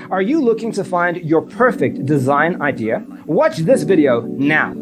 Are you looking to find your perfect design idea? Watch this video now.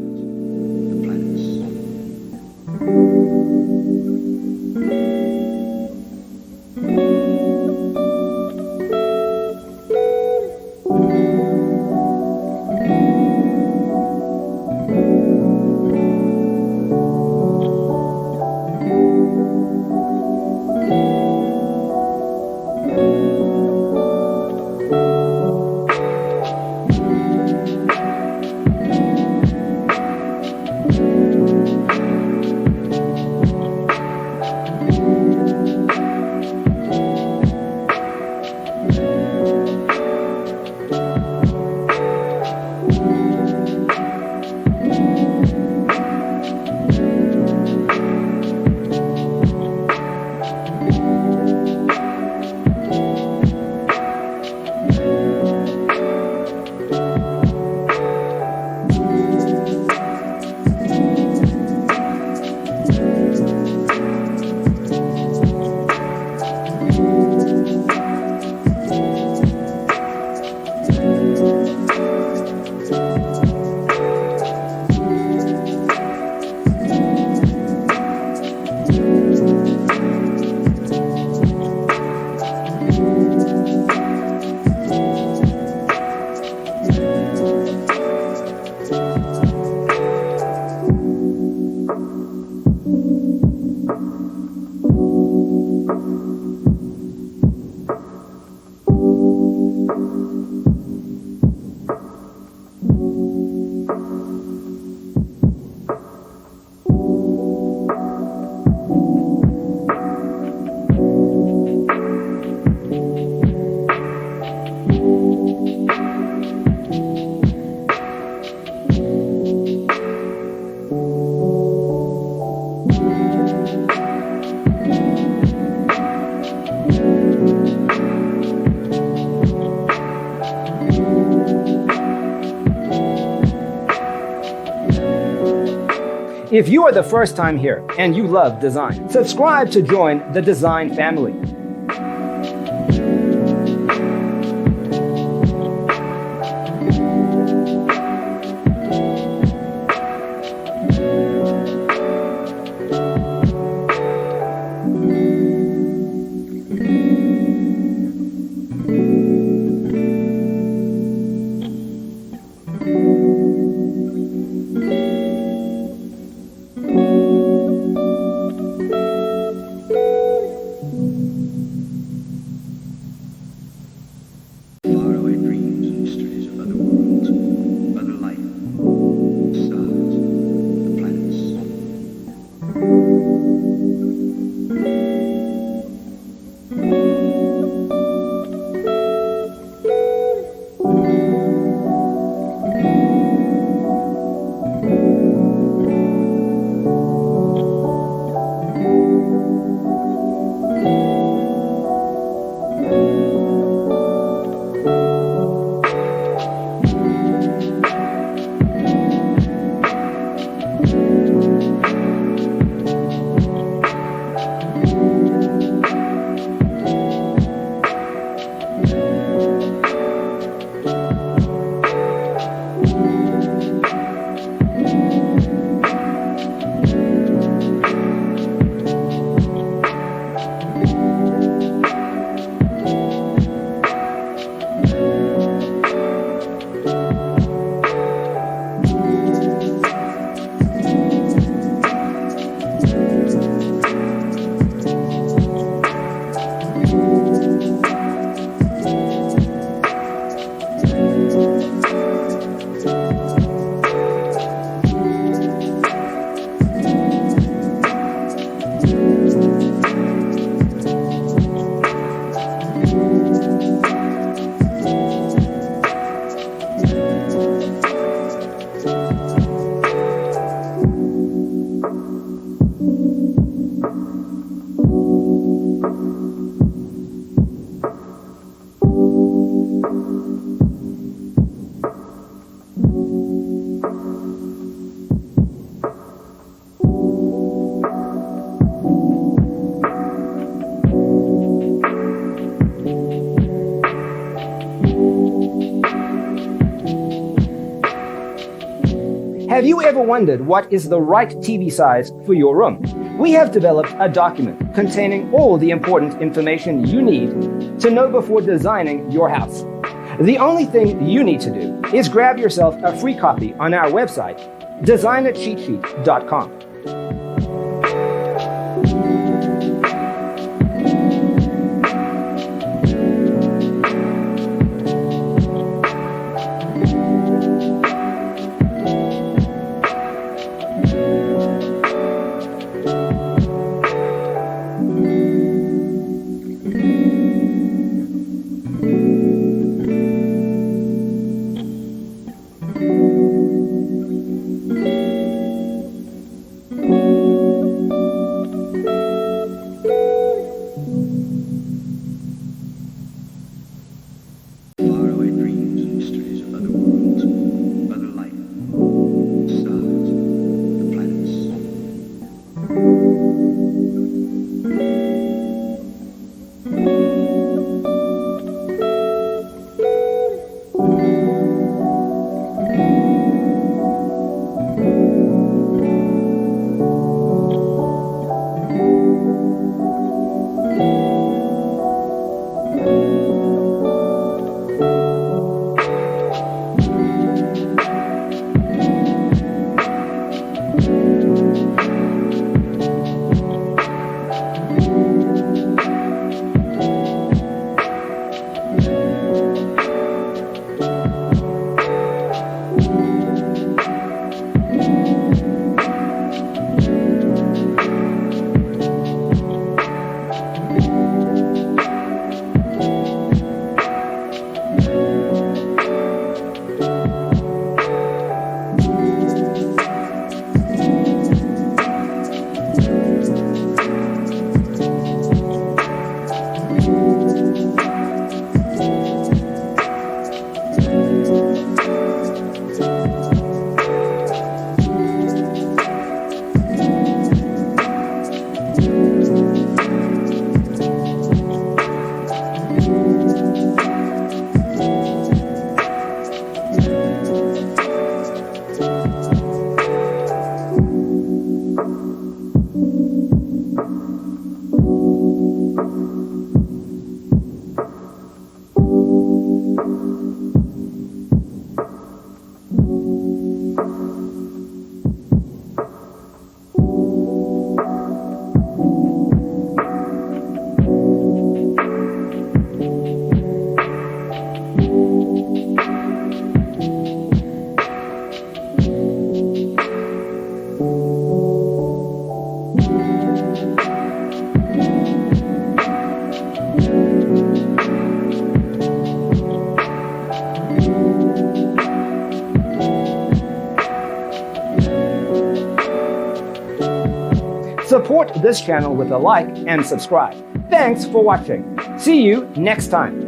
If you are the first time here and you love design, subscribe to join the design family. Have you ever wondered what is the right TV size for your room? We have developed a document containing all the important information you need to know before designing your house. The only thing you need to do is grab yourself a free copy on our website, designercheatsheet.com. Support this channel with a like and subscribe. Thanks for watching. See you next time.